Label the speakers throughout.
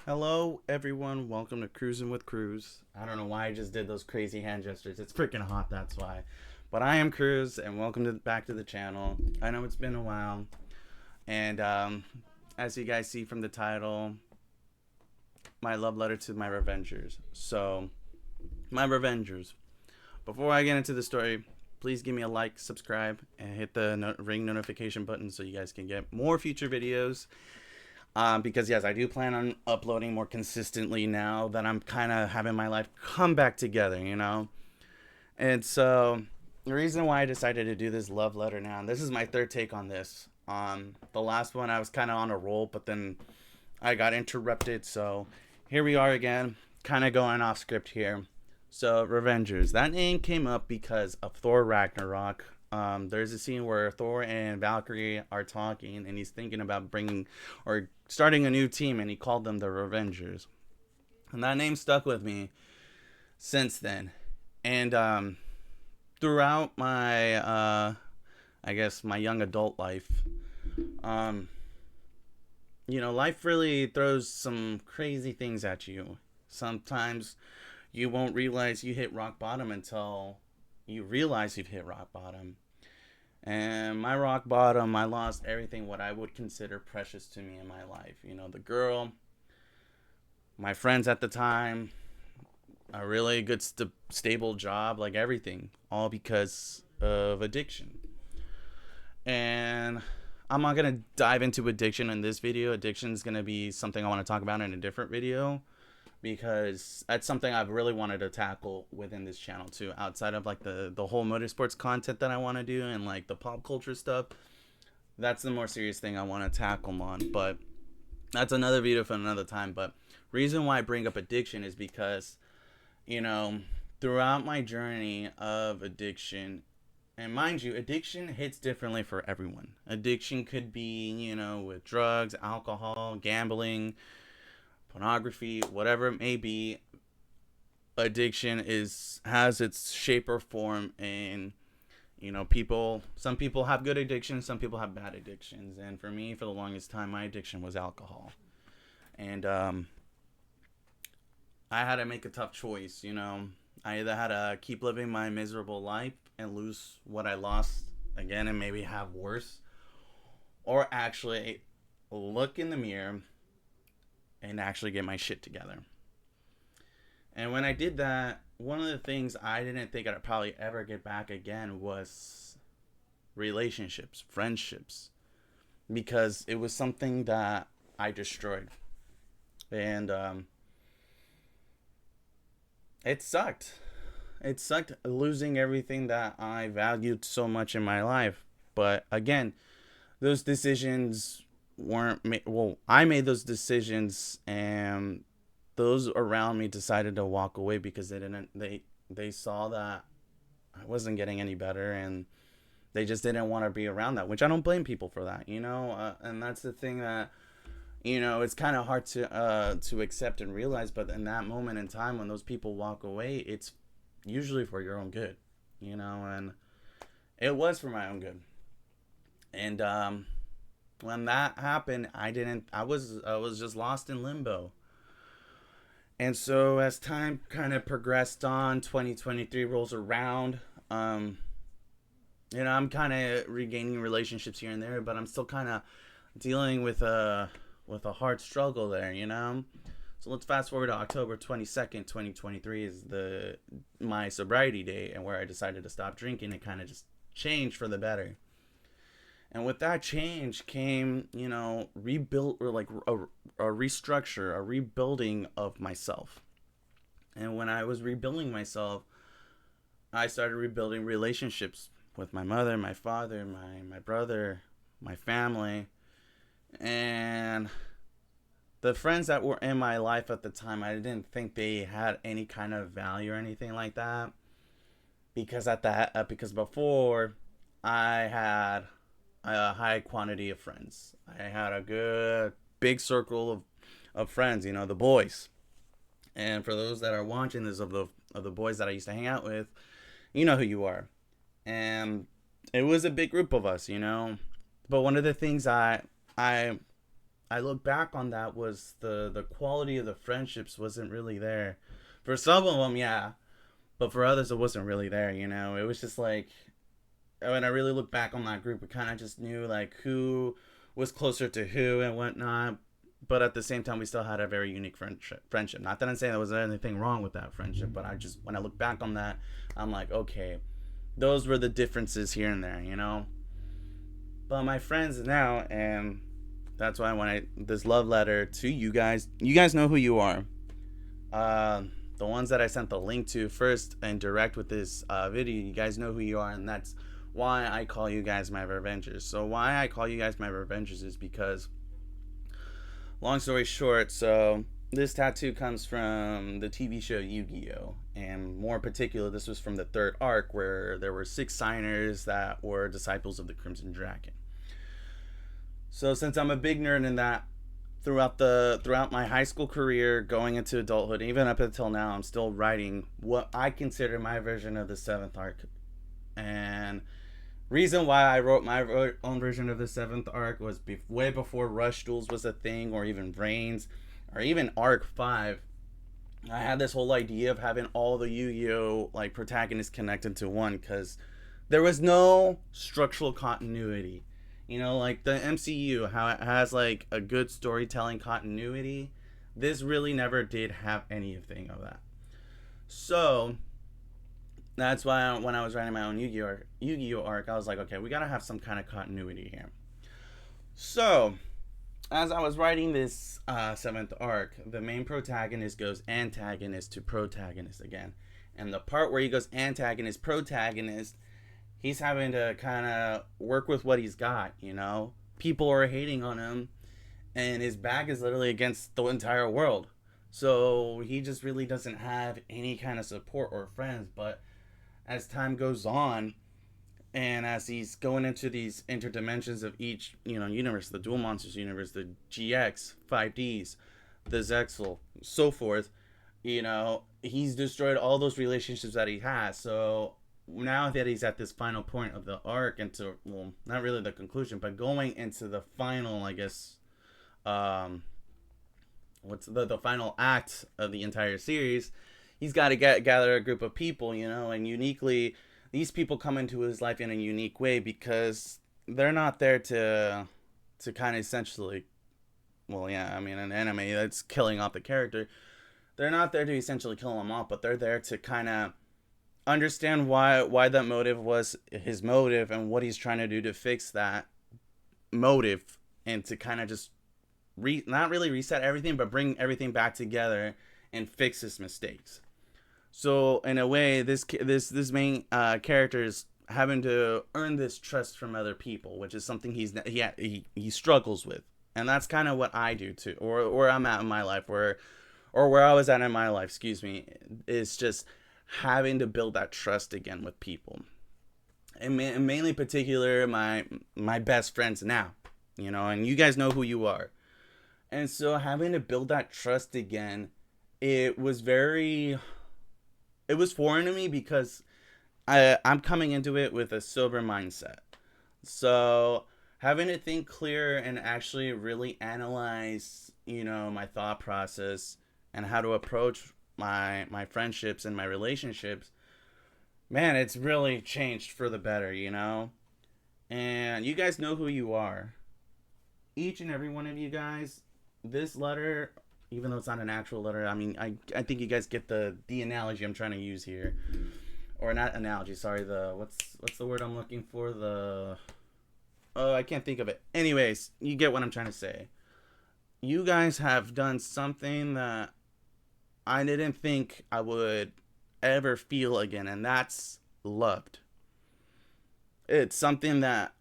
Speaker 1: Hello, everyone. Welcome to Cruising with Cruz. I don't know why I just did those crazy hand gestures. It's freaking hot, that's why. But I am Cruz, and welcome back to the channel. I know it's been a while, and as you guys see from the title, my love letter to my Revengers. So, my Revengers. Before I get into the story, please give me a like, subscribe, and hit the ring notification button so you guys can get more future videos. Because yes, I do plan on uploading more consistently now that I'm kind of having my life come back together. And so the reason why I decided to do this love letter now, and this is my third take on this. The last one I was kind of on a roll, but then I got interrupted. So here we are again, kind of going off script here. So Revengers, that name came up because of Thor Ragnarok. There's a scene where Thor and Valkyrie are talking, and he's thinking about bringing or starting a new team, and he called them the Revengers. And that name stuck with me since then. And throughout my, I guess, my young adult life, um, life really throws some crazy things at you. Sometimes you won't realize you hit rock bottom until you realize you've hit rock bottom. And my rock bottom, I lost everything what I would consider precious to me in my life. The girl, my friends at the time, a really good stable job, like everything, all because of addiction. And I'm not going to dive into addiction in this video. Addiction is going to be something I want to talk about in a different video because that's something I've really wanted to tackle within this channel too, outside of like the whole motorsports content that I want to do and like the pop culture stuff. That's the more serious thing I want to tackle on, but that's another video for another time. But reason why I bring up addiction is because, you know, throughout my journey of addiction, and mind you, addiction hits differently for everyone. Addiction could be, with drugs, alcohol, gambling, pornography, whatever it may be. Addiction is has its shape or form, and some people have good addictions, some people have bad addictions, and for me, for the longest time, my addiction was alcohol, and I had to make a tough choice. I either had to keep living my miserable life and lose what I lost again and maybe have worse, or actually look in the mirror and actually get my shit together. And when I did that, one of the things I didn't think I'd probably ever get back again was relationships, friendships, because it was something that I destroyed. And it sucked. It sucked losing everything that I valued so much in my life. But again, those decisions weren't made. Well, I made those decisions, and those around me decided to walk away because they saw that I wasn't getting any better, and they just didn't want to be around that. Which I don't blame people for that. And that's the thing that it's kind of hard to accept and realize. But in that moment in time, when those people walk away, it's usually for your own good. And it was for my own good. And when that happened, I was just lost in limbo. And so as time kind of progressed on, 2023 rolls around. I'm kind of regaining relationships here and there, but I'm still kind of dealing with a hard struggle there. So let's fast forward to October 22nd, 2023 is my sobriety day, and where I decided to stop drinking and kind of just change for the better. And with that change came, rebuild, or like a restructure, a rebuilding of myself. And when I was rebuilding myself, I started rebuilding relationships with my mother, my father, my brother, my family. And the friends that were in my life at the time, I didn't think they had any kind of value or anything like that. Because before I had a high quantity of friends. I had a good big circle of friends, the boys. And for those that are watching this, of the boys that I used to hang out with, you know who you are. And it was a big group of us. But one of the things I I look back on that was the quality of the friendships wasn't really there. For some of them, yeah, but for others, it wasn't really there. It was just like when I really look back on that group, we kind of just knew like who was closer to who and whatnot. But at the same time, we still had a very unique friendship. Not that I'm saying there was anything wrong with that friendship, but I just when I look back on that, I'm like, okay, those were the differences here and there. But my friends now, and that's why when I this love letter to you guys know who you are. The ones that I sent the link to first and direct with this video, you guys know who you are, and that's why I call you guys my Revengers. So why I call you guys my Revengers is because, long story short, so this tattoo comes from the TV show Yu-Gi-Oh! And more particular, this was from the third arc where there were 6 signers that were disciples of the Crimson Dragon. So since I'm a big nerd in that, throughout my high school career, going into adulthood, even up until now, I'm still writing what I consider my version of the 7th arc. And reason why I wrote my own version of the 7th arc was way before Rush Duels was a thing, or even Reigns, or even Arc 5. I had this whole idea of having all the Yu-Gi-Oh! Like protagonists connected to one, because there was no structural continuity. Like the MCU, how it has like a good storytelling continuity. This really never did have anything of that. So that's why when I was writing my own Yu-Gi-Oh arc, I was like, okay, we gotta have some kind of continuity here. So as I was writing this 7th arc, the main protagonist goes antagonist to protagonist again. And the part where he goes antagonist, protagonist, he's having to kind of work with what he's got. People are hating on him, and his back is literally against the entire world. So he just really doesn't have any kind of support or friends. But as time goes on, and as he's going into these interdimensions of each, universe, the Duel Monsters universe, the GX, 5Ds, the Zexal, so forth, he's destroyed all those relationships that he has. So now that he's at this final point of the arc, into, well, not really the conclusion, but going into the final, I guess, what's the final act of the entire series, he's got to gather a group of people, and uniquely, these people come into his life in a unique way because they're not there to kind of essentially, well, yeah, I mean, an anime that's killing off the character, they're not there to essentially kill him off, but they're there to kind of understand why that motive was his motive and what he's trying to do to fix that motive, and to kind of just not really reset everything, but bring everything back together and fix his mistakes. So in a way, this main character is having to earn this trust from other people, which is something he struggles with, and that's kind of what I do too, or where I'm at in my life, where I was at in my life, excuse me, is just having to build that trust again with people, and mainly particular my best friends now, and you guys know who you are. And so having to build that trust again, it was foreign to me because I'm coming into it with a sober mindset. So having to think clear and actually really analyze, my thought process and how to approach my friendships and my relationships, man, it's really changed for the better, And you guys know who you are. Each and every one of you guys, this letter, even though it's not an actual letter, I mean, I think you guys get the analogy I'm trying to use here. Or not analogy, sorry, what's the word I'm looking for? I can't think of it. Anyways, you get what I'm trying to say. You guys have done something that I didn't think I would ever feel again, and that's loved. It's something that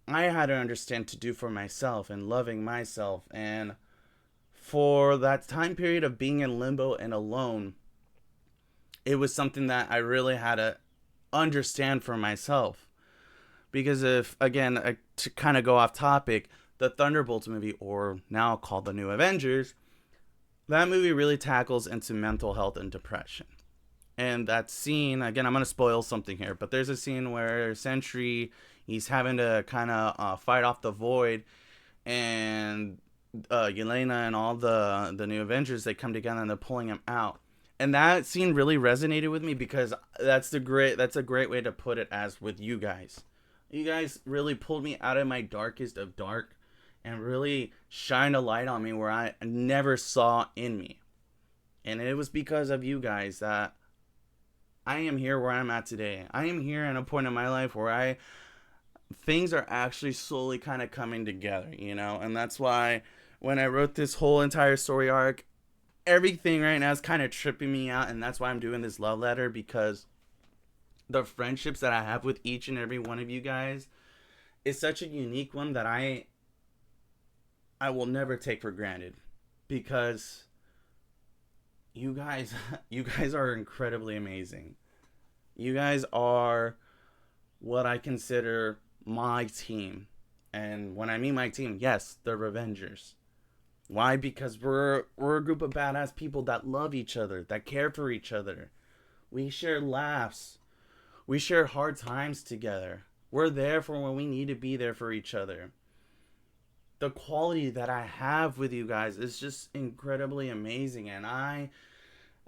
Speaker 1: I had to understand to do for myself, and loving myself, and for that time period of being in limbo and alone, it was something that I really had to understand for myself. Because to kind of go off topic, the Thunderbolts movie, or now called The New Avengers, that movie really tackles into mental health and depression. And that scene, again, I'm going to spoil something here, but there's a scene where Sentry, he's having to kind of fight off the void, and Yelena and all the new Avengers, they come together and they're pulling him out. And that scene really resonated with me because that's a great way to put it, as with you guys. You guys really pulled me out of my darkest of dark and really shined a light on me where I never saw in me. And it was because of you guys that I am here where I'm at today. I am here at a point in my life where things are actually slowly kind of coming together, you know? And that's why when I wrote this whole entire story arc, everything right now is kind of tripping me out, and that's why I'm doing this love letter, because the friendships that I have with each and every one of you guys is such a unique one that I will never take for granted, because you guys are incredibly amazing. You guys are what I consider my team. And when I mean my team, yes, the Revengers. Why? Because we're a group of badass people that love each other, that care for each other. We share laughs. We share hard times together. We're there for when we need to be there for each other. The quality that I have with you guys is just incredibly amazing, and I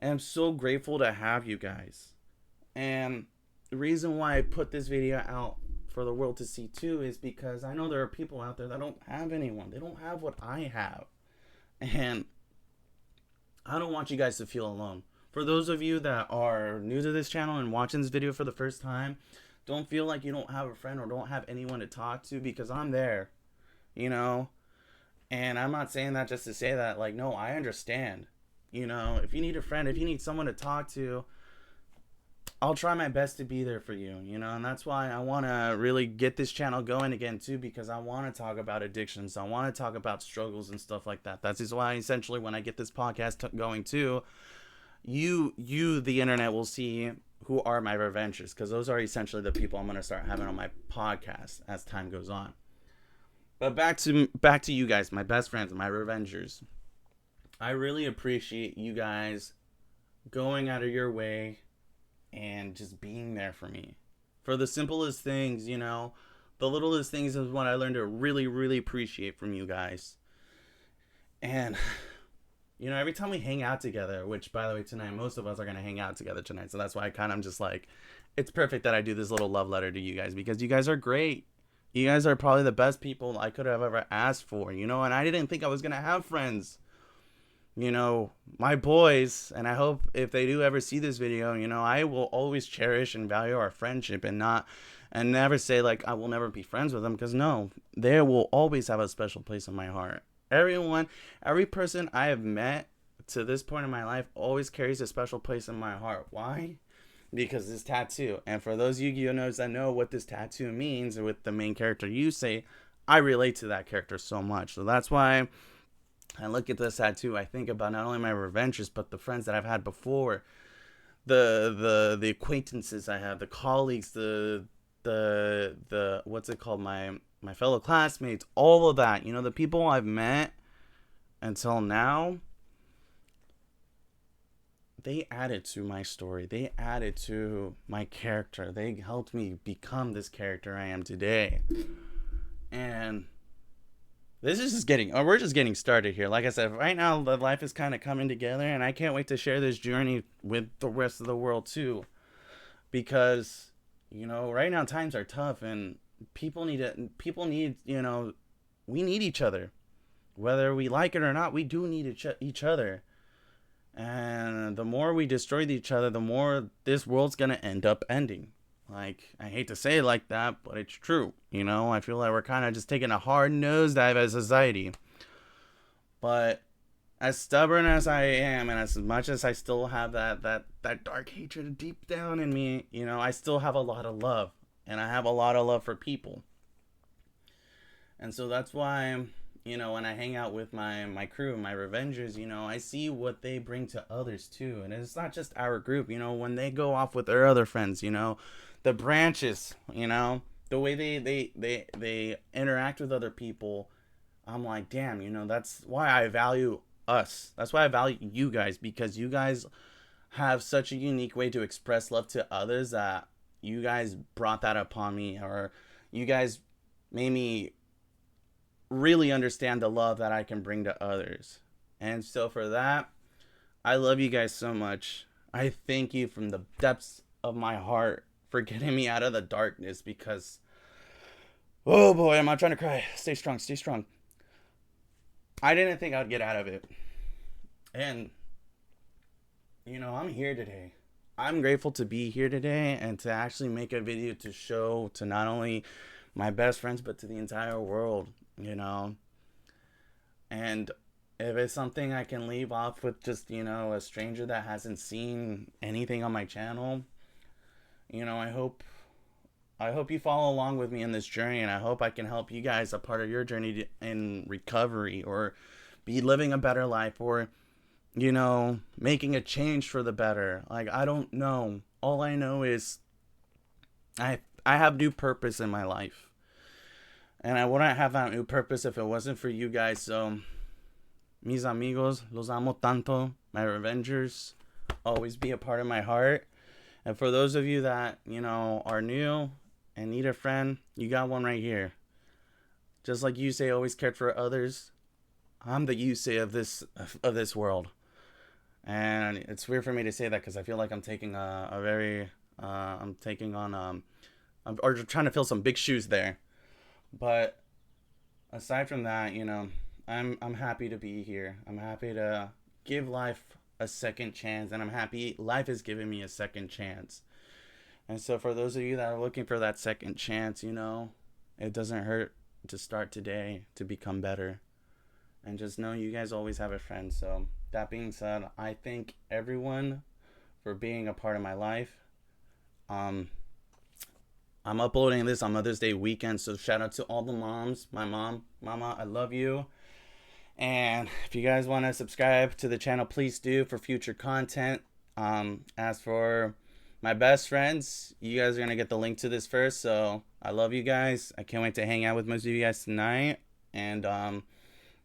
Speaker 1: am so grateful to have you guys. And the reason why I put this video out for the world to see too is because I know there are people out there that don't have anyone. They don't have what I have. And I don't want you guys to feel alone. For those of you that are new to this channel and watching this video for the first time, don't feel like you don't have a friend or don't have anyone to talk to, because I'm there, you know? And I'm not saying that just to say that, like, no, I understand. You know, if you need a friend, if you need someone to talk to, I'll try my best to be there for you, you know? And that's why I want to really get this channel going again, too, because I want to talk about addictions. I want to talk about struggles and stuff like that. That's just why, essentially, when I get this podcast going, too, you, the internet, will see who are my Revengers, because those are essentially the people I'm going to start having on my podcast as time goes on. But back to you guys, my best friends, my Revengers. I really appreciate you guys going out of your way and just being there for me. For the simplest things, you know, the littlest things is what I learned to really, really appreciate from you guys. And, you know, every time we hang out together, which, by the way, tonight, most of us are going to hang out together tonight. So that's why I kind of just like, it's perfect that I do this little love letter to you guys, because you guys are great. You guys are probably the best people I could have ever asked for, you know, and I didn't think I was going to have friends. You know, my boys, and I hope if they do ever see this video, you know, I will always cherish and value our friendship and never say, like, I will never be friends with them, because no, they will always have a special place in my heart. Every person I have met to this point in my life always carries a special place in my heart. Why? Because this tattoo. And for those Yu-Gi-Oh nerds that know what this tattoo means, with the main character Yusei, I relate to that character so much. So that's why I look at this tattoo, I think about not only my Revengers, but the friends that I've had before, the acquaintances I have, the colleagues, the what's it called, my fellow classmates, all of that. You know, the people I've met until now, they added to my story. They added to my character. They helped me become this character I am today. And this is just we're just getting started here. Like I said, right now, the life is kind of coming together, and I can't wait to share this journey with the rest of the world, too. Because, you know, right now times are tough, and people need, you know, we need each other. Whether we like it or not, we do need each other. And the more we destroy each other, the more this world's going to end up ending. Like, I hate to say it like that, but it's true. You know, I feel like we're kind of just taking a hard nosedive as a society. But as stubborn as I am, and as much as I still have that dark hatred deep down in me, you know, I still have a lot of love. And I have a lot of love for people. And so that's why, you know, when I hang out with my crew, my Revengers, you know, I see what they bring to others too. And it's not just our group, you know, when they go off with their other friends, you know, the branches, you know, the way they interact with other people, I'm like, damn, you know, that's why I value us. That's why I value you guys, because you guys have such a unique way to express love to others that you guys brought that upon me, or you guys made me really understand the love that I can bring to others. And so for that, I love you guys so much. I thank you from the depths of my heart for getting me out of the darkness, because oh boy, am I trying to cry. Stay strong, stay strong. I didn't think I'd get out of it. And I'm here today. I'm grateful to be here today and to actually make a video to show to not only my best friends but to the entire world. And if it's something I can leave off with just, a stranger that hasn't seen anything on my channel, I hope you follow along with me in this journey, and I hope I can help you guys a part of your journey in recovery, or be living a better life, or making a change for the better. Like, I don't know. All I know is I have new purpose in my life. And I wouldn't have that new purpose if it wasn't for you guys. So, mis amigos, los amo tanto. My Revengers, always be a part of my heart. And for those of you that, are new and need a friend, you got one right here. Just like you say, always cared for others. I'm the you say of this world. And it's weird for me to say that because I feel like I'm taking I'm taking on, or trying to fill some big shoes there. But aside from that, I'm happy to be here. I'm happy to give life a second chance, and I'm happy life has given me a second chance. And so for those of you that are looking for that second chance, it doesn't hurt to start today to become better. And just know you guys always have a friend. So that being said, I thank everyone for being a part of my life. I'm uploading this on Mother's Day weekend, so shout out to all the moms. My mom, Mama, I love you. And if you guys want to subscribe to the channel, please do, for future content. As for my best friends, you guys are going to get the link to this first. So I love you guys. I can't wait to hang out with most of you guys tonight. And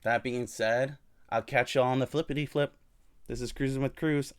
Speaker 1: that being said, I'll catch y'all on the flippity flip. This is Cruising with Cruz.